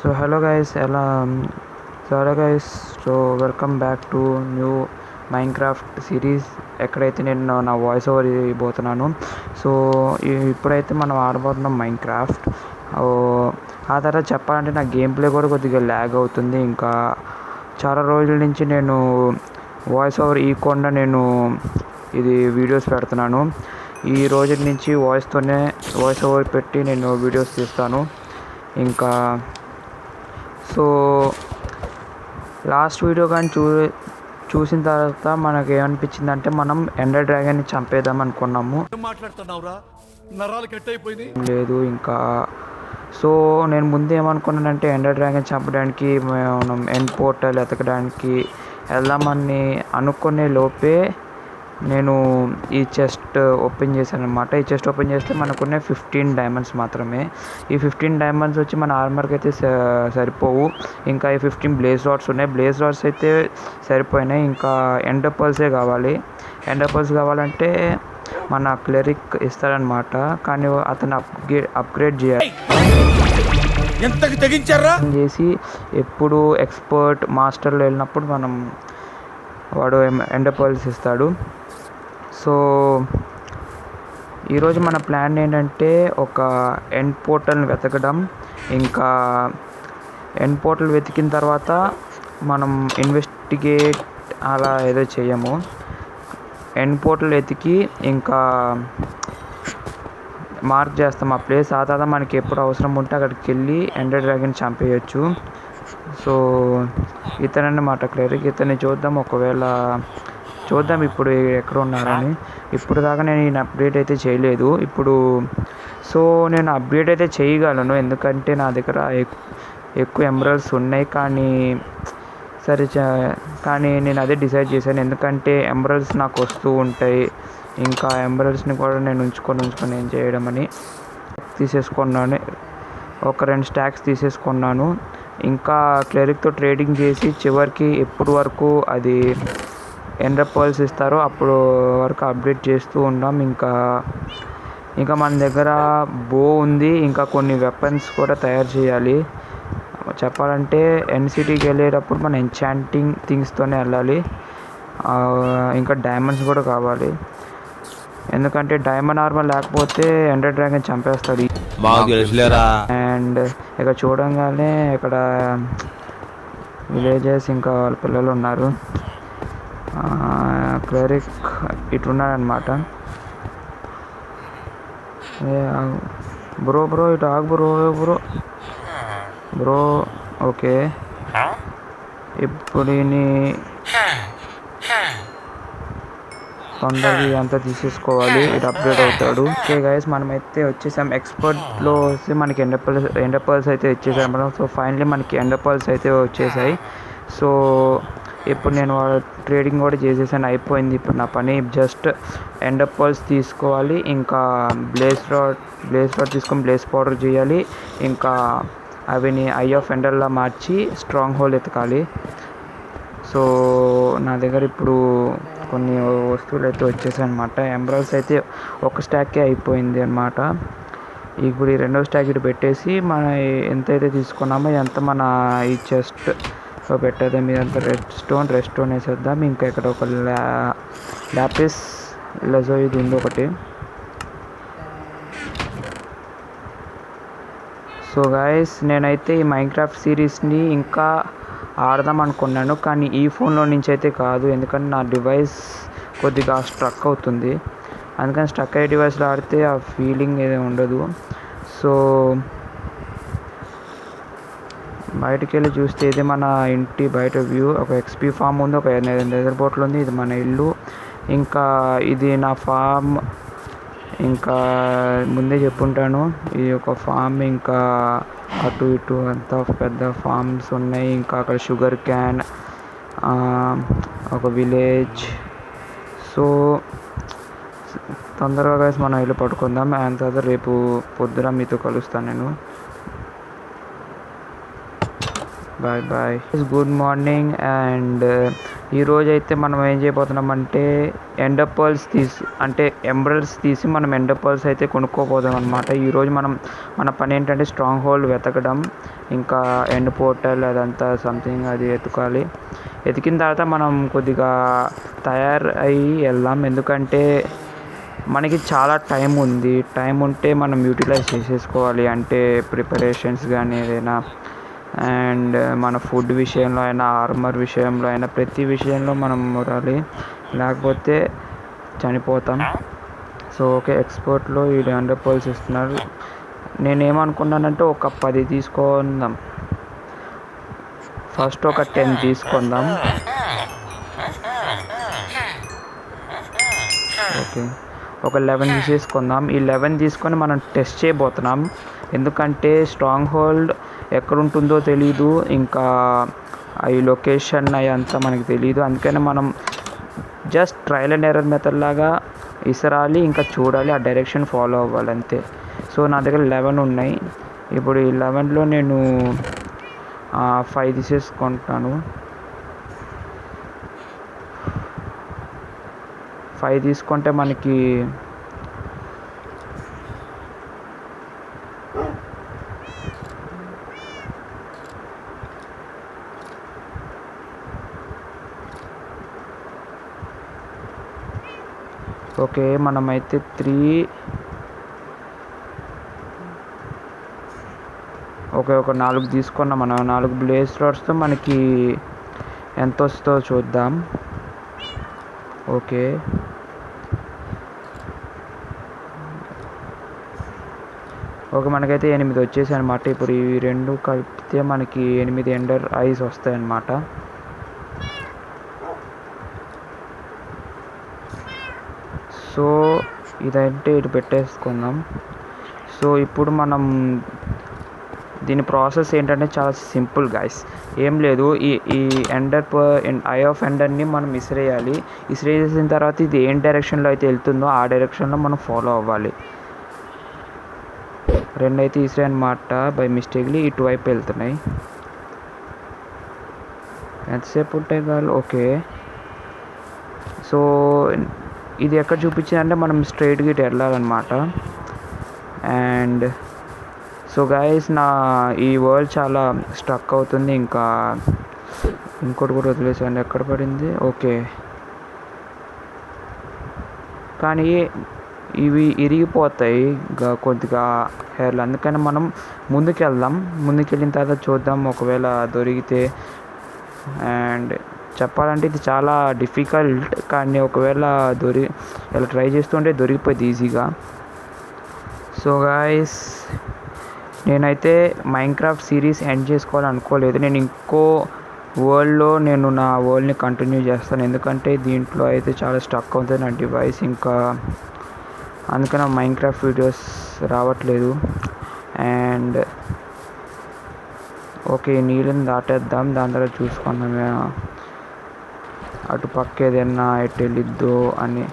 So hello guys hello guys. So welcome back to new Minecraft series, ఎక్కడైతే నేను నా voice over ఇవ్వబోతున్నాను. So ఇప్పుడైతే మనం ఆడబోతున్నాం మైన్క్రాఫ్ట్. ఆ తర్వాత చెప్పాలంటే నా గేమ్ ప్లే కూడా కొద్దిగా ల్యాగ్ అవుతుంది. ఇంకా చాలా రోజుల నుంచి నేను వాయిస్ ఓవర్ ఇవ్వకుండా నేను ఇది వీడియోస్ పెడుతున్నాను. ఈ రోజు నుంచి వాయిస్ ఓవర్ పెట్టి నేను వీడియోస్ తీస్తాను. ఇంకా సో లాస్ట్ వీడియో కానీ చూసిన తర్వాత మనకు ఏమనిపించిందంటే మనం ఎండర్ డ్రాగన్ని చంపేద్దాం అనుకున్నాము. లేదు ఇంకా సో నేను ముందు ఏమనుకున్నానంటే ఎండర్ డ్రాగన్ చంపడానికి మనం ఎండ్ పోర్టల్ ఎతకడానికి వెళ్దామని అనుకునే లోపే నేను ఈ చెస్ట్ ఓపెన్ చేశాను అనమాట. ఈ చెస్ట్ ఓపెన్ చేస్తే మనకున్న 15 డైమండ్స్ మాత్రమే. ఈ 15 డైమండ్స్ వచ్చి మన ఆర్మర్కి అయితే సరిపోవు. ఇంకా ఈ 15 బ్లేజ్ రాడ్స్ ఉన్నాయి. బ్లేజ్ రాడ్స్ అయితే సరిపోయినాయి. ఇంకా ఎండర్ పర్ల్సే కావాలి. ఎండర్ పర్ల్స్ కావాలంటే మన క్లెరిక్ ఇస్తారనమాట. కానీ అతను అప్గ్రేడ్ చేసి ఎప్పుడు ఎక్స్పర్ట్ మాస్టర్లో వెళ్ళినప్పుడు వాడు ఎండర్ పర్ల్స్ ఇస్తాడు. సో ఈరోజు మన ప్లాన్ ఏంటంటే ఒక ఎండ్ పోర్టల్ని వెతకడం. ఇంకా ఎండ్ పోర్టల్ వెతికిన తర్వాత మనం ఇన్వెస్టిగేట్ అలా ఏదో చేయము. ఎండ్ పోర్టల్ వెతికి ఇంకా మార్క్ చేస్తాం ఆ ప్లేస్. ఆ తర్వాత మనకి ఎప్పుడు అవసరం ఉంటే అక్కడికి వెళ్ళి ఎండర్ డ్రాగన్ చంపేయచ్చు. సో ఇతనన్నమాట క్లియర్గా. ఇతన్ని చూద్దాం ఇప్పుడు ఎక్కడ ఉన్నారని. ఇప్పుడు దాకా నేను ఈయన అప్డేట్ అయితే చేయలేదు. సో నేను అప్డేట్ అయితే చేయగలను, ఎందుకంటే నా దగ్గర ఎక్కువ ఎమరల్డ్స్ ఉన్నాయి. కానీ నేను అదే డిసైడ్ చేశాను, ఎందుకంటే ఎమరల్డ్స్ నాకు వస్తూ ఉంటాయి. ఇంకా ఎమరల్డ్స్ని కూడా నేను ఉంచుకొని ఏం చేయడం అని తీసేసుకున్నాను. ఒక 2 స్టాక్స్ తీసేసుకున్నాను. ఇంకా క్లెరిక్తో ట్రేడింగ్ చేసి చివరికి ఎప్పుడు వరకు అది ఎండర్ పర్ల్స్ ఇస్తారో అప్పుడు వరకు అప్డేట్ చేస్తూ ఉన్నాం. ఇంకా మన దగ్గర బో ఉంది. ఇంకా కొన్ని వెపన్స్ కూడా తయారు చేయాలి. చెప్పాలంటే ఎన్సిటీకి వెళ్ళేటప్పుడు మన ఎన్చాంటింగ్ థింగ్స్తోనే వెళ్ళాలి. ఇంకా డైమండ్స్ కూడా కావాలి, ఎందుకంటే డైమండ్ ఆర్మర్ లేకపోతే ఎండర్ డ్రాగన్ చంపేస్తాడు. అండ్ ఇక చూడంగానే ఇక్కడ విలేజెస్ ఇంకా వాళ్ళ పిల్లలు ఉన్నారు. క్లెరిక్ ఇటు ఉన్నారనమాట. బ్రో ఇటు ఆగు బ్రో ఓకే. ఇప్పుడు తొందరగా అంతా తీసేసుకోవాలి, ఇటు అప్డేట్ అవుతాడు. ఓకే గైస్, మనమైతే వచ్చేసాం. ఎక్స్పర్ట్లో వస్తే మనకి ఎండర్ పర్ల్స్ అయితే వచ్చేసాయి. సో ఫైనలీ మనకి ఎండర్ పర్ల్స్ అయితే వచ్చేసాయి. సో ఇప్పుడు నేను ట్రేడింగ్ కూడా చేసేసాను, అయిపోయింది ఇప్పుడు నా పని. జస్ట్ ఎండర్ పర్ల్స్ తీసుకోవాలి, ఇంకా బ్లేజ్ రాడ్ తీసుకొని బ్లేజ్ పౌడర్ చేయాలి. ఇంకా అవిని ఐ ఆఫ్ ఎండర్లా మార్చి స్ట్రాంగ్ హోల్ ఎతకాలి. సో నా దగ్గర ఇప్పుడు కొన్ని వస్తువులు అయితే వచ్చేసాయి అనమాట. ఎమరాల్డ్స్ అయితే ఒక స్టాకే అయిపోయింది అనమాట. ఇప్పుడు ఈ 2వ స్టాక్ ఇటు పెట్టేసి మన ఎంతైతే తీసుకున్నామో ఎంత మన ఈ చెస్ట్లో పెట్టేదే మీదంతా రెడ్ స్టోన్ వేసేద్దాం. ఇంకా ఇక్కడ ఒక లాపిస్ లజోయిడ్ ఉంది ఒకటి. సో గైస్, నేనైతే ఈ మైన్క్రాఫ్ట్ సిరీస్ని ఇంకా ఆడదాం అనుకున్నాను, కానీ ఈ ఫోన్లో నుంచి అయితే కాదు, ఎందుకంటే నా డివైస్ కొద్దిగా స్ట్రక్ అవుతుంది. అందుకని స్ట్రక్ అయ్యే డివైస్లో ఆడితే ఆ ఫీలింగ్ ఏదో ఉండదు. సో బయటికి వెళ్ళి చూస్తే ఇది మన ఇంటి బయట వ్యూ. ఒక ఎక్స్పీ ఫామ్ ఉంది, ఒక నెదర్ పోర్టల్ ఉంది. ఇది మన ఇల్లు. ఇంకా ఇది నా ఫామ్. ఇంకా ముందే చెప్పుంటాను, ఇది ఒక ఫామ్. ఇంకా అటు ఇటు అంతా పెద్ద ఫామ్స్ ఉన్నాయి. ఇంకా అక్కడ షుగర్ క్యాన్, ఒక విలేజ్. సో తొందరగా మనం ఇల్లు పట్టుకుందాం. అండ్ తర్వాత రేపు పొద్దున మీతో కలుస్తాను నేను. బాయ్. Good morning. అండ్ ఈరోజు అయితే మనం ఏం చేయబోతున్నాం అంటే ఎండర్ పర్ల్స్ అంటే ఎంబ్రల్స్ తీసి మనం ఎండర్ పర్ల్స్ అయితే కొనుక్కోబోదాం అనమాట. ఈరోజు మన పని ఏంటంటే స్ట్రాంగ్ హోల్డ్ వెతకడం, ఇంకా ఎండ్ పోర్టల్ అదంతా సంథింగ్ అది ఎతికిన తర్వాత మనం కొద్దిగా తయారయ్యి వెళ్దాం. ఎందుకంటే మనకి చాలా టైం ఉంది. టైం ఉంటే మనం యూటిలైజ్ చేసేసుకోవాలి. అంటే ప్రిపరేషన్స్ కానీ ఏదైనా, అండ్ మన ఫుడ్ విషయంలో అయినా, ఆర్మర్ విషయంలో అయినా, ప్రతి విషయంలో మనం ఉండాలి, లేకపోతే చనిపోతాం. సో ఓకే, ఎక్స్పోర్ట్లో ఈ ఎండర్ పర్ల్స్ ఇస్తున్నారు. నేనేమనుకున్నానంటే ఒక 10 తీసుకుందాం. ఫస్ట్ ఒక 10 తీసుకుందాం. ఓకే, ఒక 11 తీసేసుకుందాం. ఈ 11 తీసుకొని మనం టెస్ట్ చేయబోతున్నాం. ఎందుకంటే స్ట్రాంగ్ హోల్డ్ ఎక్కడ ఉంటుందో తెలీదు, ఇంకా ఈ లొకేషన్ అదంతా మనకి తెలీదు. అందుకని మనం just trial and error method లాగా ఇసరాలి, ఇంకా చూడాలి, ఆ డైరెక్షన్ ఫాలో అవ్వాలి అంతే. సో నా దగ్గర 11 ఉన్నాయి. ఇప్పుడు ఈ 11లో నేను 5 తీసేసుకుంటాను. 5 తీసుకుంటే మనకి ఓకే, మనమైతే 3 ఓకే ఒక 4 తీసుకున్నాం. మనం 4 బ్లేస్ రాడ్స్తో మనకి ఎంత వస్తుందో చూద్దాం. ఓకే, మనకైతే 8 వచ్చేసాయి అనమాట. ఇప్పుడు ఇవి 2 కలిపితే మనకి 8 ఎండర్ ఐస్ వస్తాయి అన్నమాట. సో ఇదంటే ఇటు పెట్టేసుకుందాం. సో ఇప్పుడు మనం దీని ప్రాసెస్ ఏంటంటే చాలా సింపుల్ గైస్, ఏం లేదు. ఈ ఐ ఆఫ్ ఎండర్ని మనం ఇసిరేసిన తర్వాత ఇది ఏం డైరెక్షన్లో అయితే వెళ్తుందో ఆ డైరెక్షన్లో మనం ఫాలో అవ్వాలి. 2 అయితే ఇసిరే అనమాట, బై మిస్టేక్లీ ఇటువైపు వెళ్తున్నాయి. ఎంతసేపు ఉంటాయి గాలి? ఓకే, సో ఇది ఎక్కడ చూపించిందంటే మనం స్ట్రైట్గా ఇటు వెళ్ళాలన్నమాట. అండ్ సో గైస్, ఈ వరల్డ్ చాలా స్ట్రక్ అవుతుంది. ఇంకా ఇంకోటి కూడా వదిలేసాను, ఎక్కడ పడింది? ఓకే, కానీ ఇవి ఇరిగిపోతాయి కొద్దిగా హెయిర్లు. అందుకని మనం ముందుకెళ్ళిన తర్వాత చూద్దాం ఒకవేళ దొరికితే. అండ్ చెప్పాలంటే ఇది చాలా డిఫికల్ట్, కానీ ఒకవేళ ఇలా ట్రై చేస్తుంటే దొరికిపోయింది ఈజీగా. సో గాయస్, నేనైతే మైన్క్రాఫ్ట్ సిరీస్ ఎండ్ చేసుకోవాలనుకోలేదు. నేను ఇంకో వరల్డ్లో నా వరల్డ్ని కంటిన్యూ చేస్తాను. ఎందుకంటే దీంట్లో అయితే చాలా స్టక్ అవుతుంది నా డివైస్, ఇంకా అందుకని మైన్క్రాఫ్ట్ వీడియోస్ రావట్లేదు. అండ్ ఓకే, నీళ్ళని దాటేద్దాం, దాని తర్వాత చూసుకున్నాం అటు పక్క ఏదైనా ఎటు వెళ్ళిద్దో అని.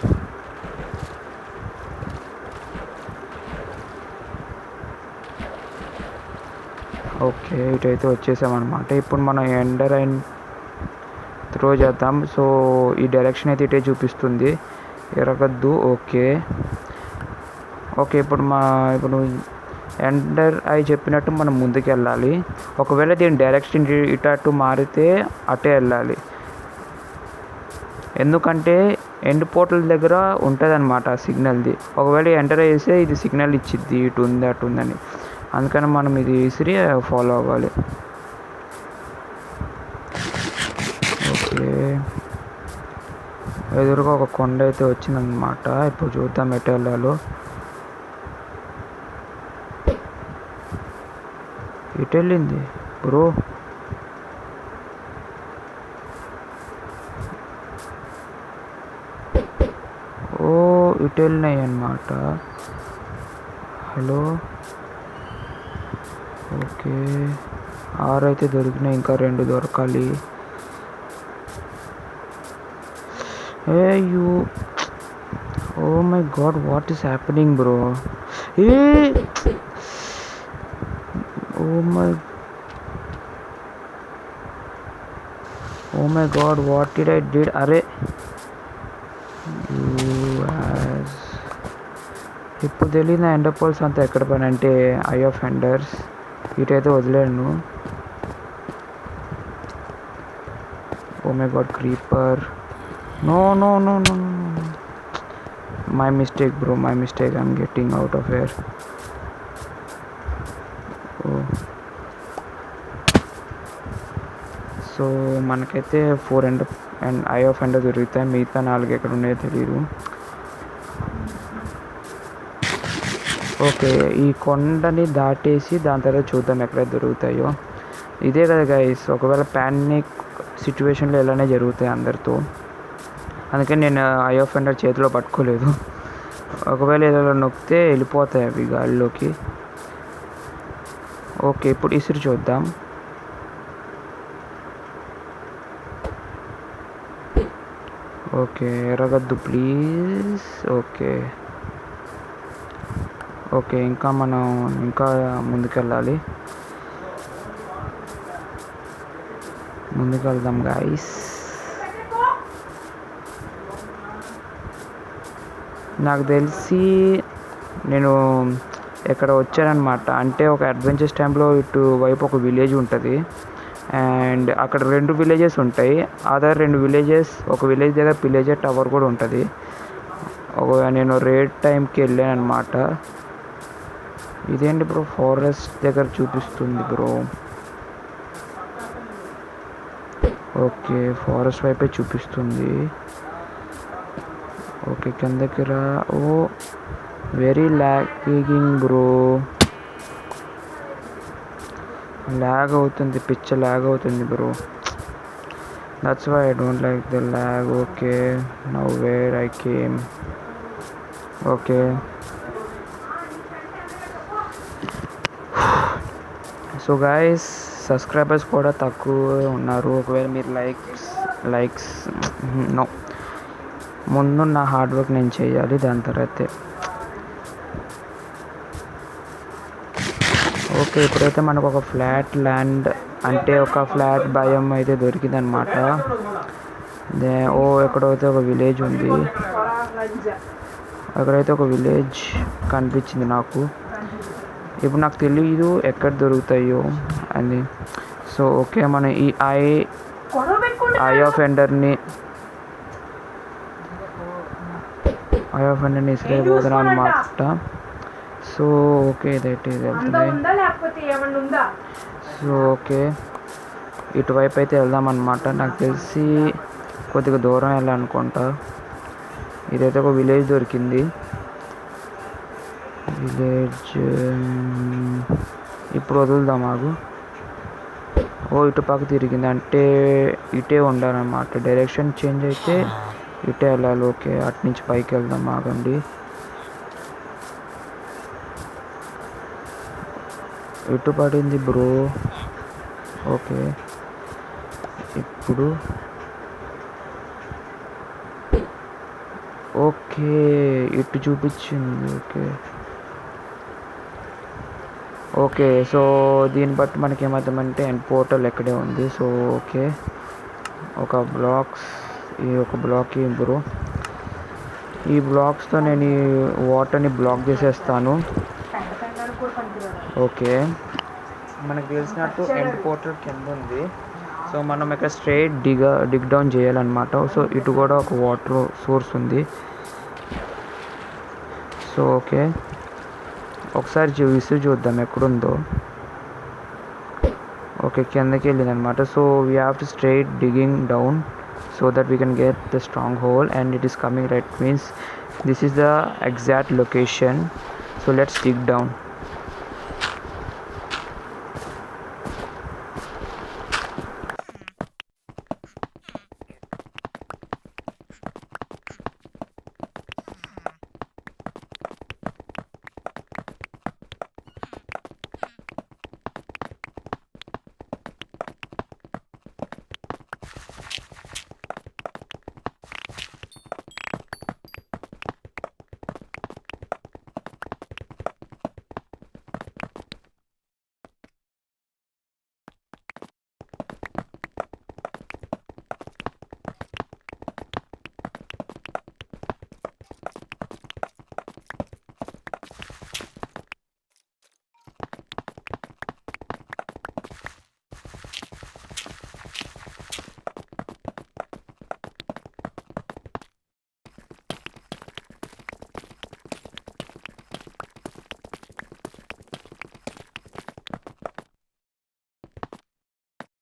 ఓకే, ఇటైతే వచ్చేసామన్నమాట. ఇప్పుడు మనం ఎండర్ అండ్ త్రో చేద్దాం. సో ఈ డైరెక్షన్ అయితే ఇటే చూపిస్తుంది, ఎరగద్దు. ఓకే, ఇప్పుడు ఎండర్ అయి చెప్పినట్టు మనం ముందుకు వెళ్ళాలి. ఒకవేళ దీని డైరెక్షన్ ఇటు మారితే అటే వెళ్ళాలి. ఎందుకంటే ఎండ్ పోర్టల్ దగ్గర ఉంటుంది అనమాట సిగ్నల్ది. ఒకవేళ ఎంటర్ చేస్తే ఇది సిగ్నల్ ఇచ్చిద్ది ఇటు ఉంది అటు ఉందని. అందుకని మనం ఇది విసిరి ఫాలో అవ్వాలి. ఓకే, ఎదురుగా ఒక కొండ అయితే వచ్చిందనమాట. ఇప్పుడు చూద్దాం ఎటు వెళ్ళాలో. ఇటు వెళ్ళింది బ్రో. ఓ, ఇటు వెళ్ళినాయి అన్నమాట. హలో, ఓకే, 6 అయితే దొరికినాయి, ఇంకా 2 దొరకాలి. Oh my god, what is happening bro? Oh oh my god, what did I did? అరే ఇప్పుడు తెలియదు నా ఎండర్ పర్ల్స్ అంతా ఎక్కడ పని అంటే ఐ ఆఫ్ ఎండర్స్. ఇటైతే వదిలేను. Oh my God, creeper. No no no no no, my mistake bro, my mistake. I'm getting out of here. So మనకైతే 4 అండ్ ఐ ఆఫ్ ఎండర్ దొరుకుతాయి. మిగతా 4 ఎక్కడ ఉన్నాయో తెలియదు. ఓకే, ఈ కొండని దాటేసి దాని తర్వాత చూద్దాం ఎక్కడ దొరుకుతాయో. ఇదే కదా గైస్, ఒకవేళ ప్యానిక్ సిచ్యువేషన్లో ఇలానే జరుగుతాయి అందరితో. అందుకని నేను ఐ ఆఫ్ ఎండర్ చేతిలో పట్టుకోలేదు. ఒకవేళ ఇలా నొక్కితే వెళ్ళిపోతాయి అవి గాలిలోకి. ఓకే, ఇప్పుడు ఇసురు చూద్దాం. ఓకే, ఎరగద్దు ప్లీజ్. ఓకే ఓకే, మనం ఇంకా ముందుకెళ్ళాలి. ముందుకెళ్దాం గాయస్. నాకు తెలిసి నేను ఎక్కడ వచ్చానమాట అంటే ఒక అడ్వెంచర్స్ టైంలో ఇటు వైపు ఒక విలేజ్ ఉంటుంది అండ్ అక్కడ 2 విలేజెస్ ఉంటాయి. అదర్ 2 విలేజెస్, ఒక విలేజ్ దగ్గర పిలేజర్ టవర్ కూడా ఉంటుంది. నేను రేడ్ టైంకి వెళ్ళాను అనమాట. ఇదేంటి బ్రో, ఫారెస్ట్ దగ్గర చూపిస్తుంది బ్రో. ఓకే, ఫారెస్ట్ వైపే చూపిస్తుంది. ఓకే, కిందకి రా. Oh very lagging bro, lag అవుతుంది, పిచ్చ ల్యాగ్ అవుతుంది bro. That's why I don't like the lag. Okay, now where I came. Okay, so guys subscribers కూడా తక్కువ ఉన్నారు. ఒకవేళ మీరు లైక్స్ నో, ముందు నా హార్డ్ వర్క్ నేను చేయాలి, దాని తర్వాతే. ఓకే, ఇప్పుడైతే మనకు ఒక ఫ్లాట్ ల్యాండ్ అంటే ఒక ఫ్లాట్ భయం అయితే దొరికిందనమాట. ఎక్కడైతే ఒక విలేజ్ ఉంది, అక్కడైతే ఒక విలేజ్ కనిపించింది నాకు. ఇప్పుడు నాకు తెలియదు ఎక్కడ దొరుకుతాయో అని. సో ఓకే, మనం ఈ ఐ ఆఫ్ ఎండర్ని ఇసిరేయబోతున్నాం అనమాట. సో ఓకే, ఇదైతే వెళ్తున్నాయి. సో ఓకే, ఇటువైపు అయితే వెళ్దాం అనమాట. నాకు తెలిసి కొద్దిగా దూరం వెళ్ళాలనుకుంటా. ఇదైతే ఒక విలేజ్ దొరికింది. విలేజ్ ఇప్పుడు వదులుదాం ఆగు. ఇటు పక్క తిరిగింది అంటే ఇటే ఉండాలన్నమాట. డైరెక్షన్ చేంజ్ అయితే ఇటే వెళ్ళాలి. ఓకే, అటు నుంచి పైకి వెళ్దాం, ఆగండి. ఇటు పడింది బ్రో. ఓకే, ఇప్పుడు ఓకే ఇటు చూపించింది. ఓకే ఓకే, సో దీన్ని బట్టి మనకి ఏమవుతామంటే ఎండ్ పోర్టల్ ఎక్కడే ఉంది. సో ఓకే, ఒక బ్లాక్ బ్రో. ఈ బ్లాక్స్తో నేను ఈ వాటర్ని బ్లాక్ చేసేస్తాను. ఓకే, మనకు తెలిసినట్టు ఎండ్ పోర్టల్ కింద ఉంది. సో మనం ఇక్కడ స్ట్రైట్ డిగ్ డౌన్ చేయాలన్నమాట. సో ఇటు కూడా ఒక వాటర్ సోర్స్ ఉంది. సో ఓకే, ఒకసారి చూద్దాం ఎక్కడుందో. ఓకే, కిందకి వెళ్ళింది అనమాట. So we have to straight digging down so that we can get the stronghold, and it is coming right, means this is the exact location. So let's dig down.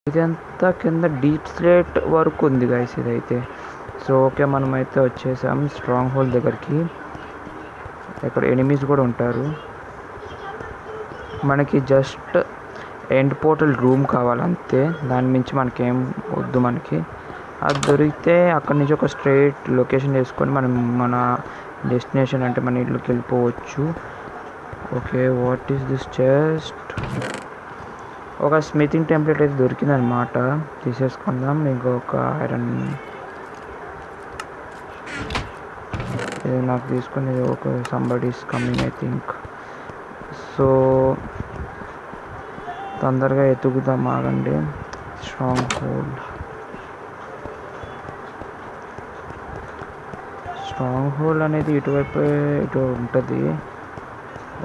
ఇదంతా కింద deep slate వరకు ఉంది guys ఇదైతే. So okay, మనమైతే వచ్చేసాం strong whole దగ్గరికి. ఇక్కడ enemies కూడా ఉంటారు. మనకి జస్ట్ ఎండ్ పోర్టల్ రూమ్ కావాలంతే, దాని మించి మనకేం వద్దు. మనకి అది దొరికితే అక్కడి నుంచి ఒక స్ట్రైట్ లొకేషన్ వేసుకొని మనం మన డెస్టినేషన్ అంటే మన ఇల్లుకి వెళ్ళిపోవచ్చు. Okay, what is this chest? ఒక స్మితింగ్ టెంప్లెట్ అయితే దొరికిందనమాట, తీసేసుకుందాం. ఇంకొక ఐరన్ ఇది నాకు తీసుకునేది. ఒక somebody is coming I think. So తొందరగా ఎతుకుదాం, ఆగండి. స్ట్రాంగ్ హోల్ అనేది ఇటువైపు ఇటు ఉంటుంది.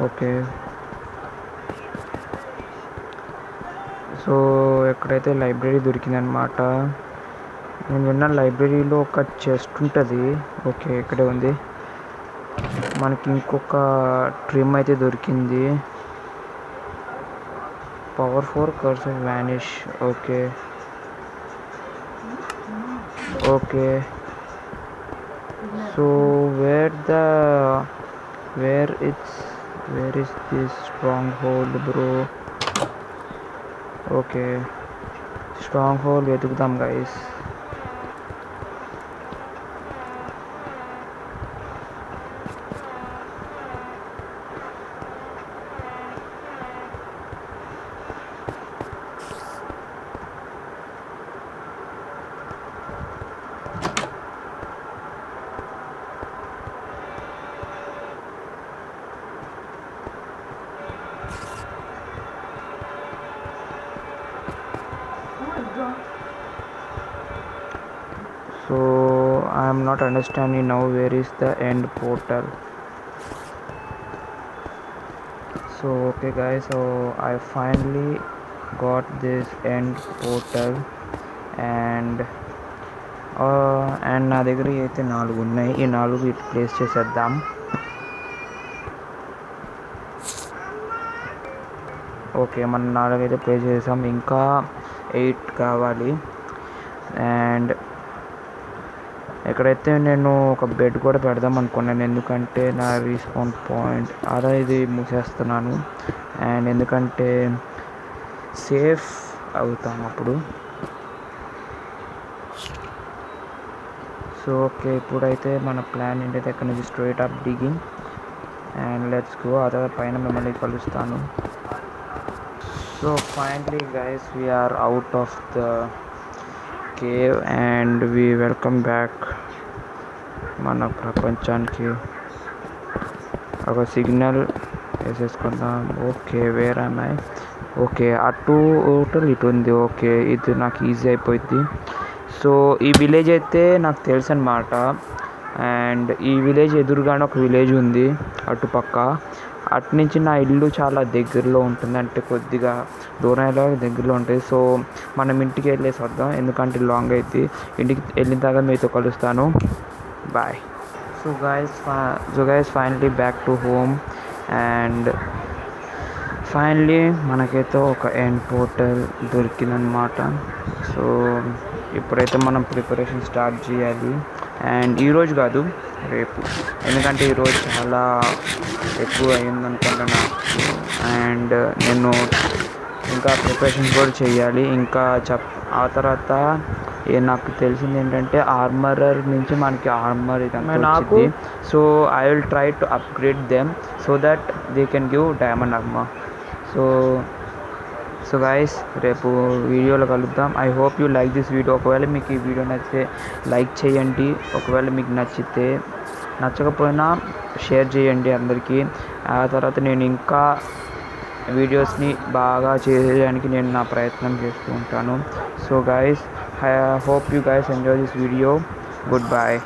ఓకే, సో ఎక్కడైతే లైబ్రరీ దొరికిందనమాట. నేను విన్న లైబ్రరీలో ఒక చెస్ట్ ఉంటుంది. ఓకే, ఇక్కడే ఉంది. మనకి ఇంకొక ట్రిమ్ అయితే దొరికింది. Power 4 curse of vanish. Okay okay, so where is this stronghold bro? Okay, stronghold వెతుకుతాం guys. So I am not understanding now where is the end portal. So okay guys, so I finally got this end portal and నా దగ్గర అయితే 4 ఉన్నాయి. ఈ 4 ఇటు place చేసేద్దాం. Okay, మనం 4 అయితే ప్లేస్ చేసాం. ఇంకా 8 కావాలి. అండ్ ఎక్కడైతే నేను ఒక బెడ్ కూడా పెడదాం అనుకున్నాను, ఎందుకంటే నా రీస్పాన్ పాయింట్ అలా ఇది మూసేస్తున్నాను. అండ్ ఎందుకంటే సేఫ్ అవుతాం అప్పుడు. సో ఓకే, ఇప్పుడైతే మన ప్లాన్ ఏంటైతే అక్కడ నుంచి straight up digging and let's go. అదే పైన మిమ్మల్ని కలుస్తాను. So finally guys, we are out of the cave and we welcome back మన ప్రపంచానికి. ఒక సిగ్నల్ వేసేసుకుందాం. ఓకే, వేర్ అమ్మాయి? ఓకే, అటు హోటల్ ఇటు ఉంది. ఓకే, ఇది నాకు ఈజీ అయిపోయింది. సో ఈ విలేజ్ అయితే నాకు తెలుసు అన్నమాట. అండ్ ఈ విలేజ్ ఎదురుగానే ఒక విలేజ్ ఉంది అటుపక్క. అటు నుంచి నా ఇల్లు చాలా దగ్గరలో ఉంటుంది, అంటే కొద్దిగా దూరంలో దగ్గరలో ఉంటుంది. సో మనం ఇంటికి వెళ్ళేసి వద్దాం, ఎందుకంటే లాంగ్ అయితే. ఇంటికి వెళ్ళిన తర్వాత మీతో కలుస్తాను. Bye. So guys finally back to home. And finally మనకైతే ఒక ఎండ్ పోర్టల్ దొరికిందనమాట. సో ఇప్పుడైతే మనం ప్రిపరేషన్ స్టార్ట్ చేయాలి. అండ్ ఈరోజు కాదు, రేపు, ఎందుకంటే ఈరోజు చాలా ఎక్కువ అయిందనుకుంటున్నా. అండ్ నేను ఇంకా ప్రిపరేషన్స్ కూడా చేయాలి. ఇంకా ఆ తర్వాత నాకు తెలిసింది ఏంటంటే ఆర్మరర్ నుంచి మనకి ఆర్మర్ ఇదంతా వచ్చింది. So I will try to upgrade them so that they can give diamond armour. So guys, రేపు వీడియోలో కలుద్దాం. I hope you like this video. ఒకవేళ మీకు ఈ వీడియో నచ్చితే లైక్ చేయండి. ఒకవేళ మీకు నచ్చకపోయినా షేర్ చేయండి అందరికీ. ఆ తర్వాత నేను ఇంకా వీడియోస్ని బాగా చేయడానికి నేను నా ప్రయత్నం చేస్తూ ఉంటాను. So guys, I hope you guys enjoy this video. Goodbye.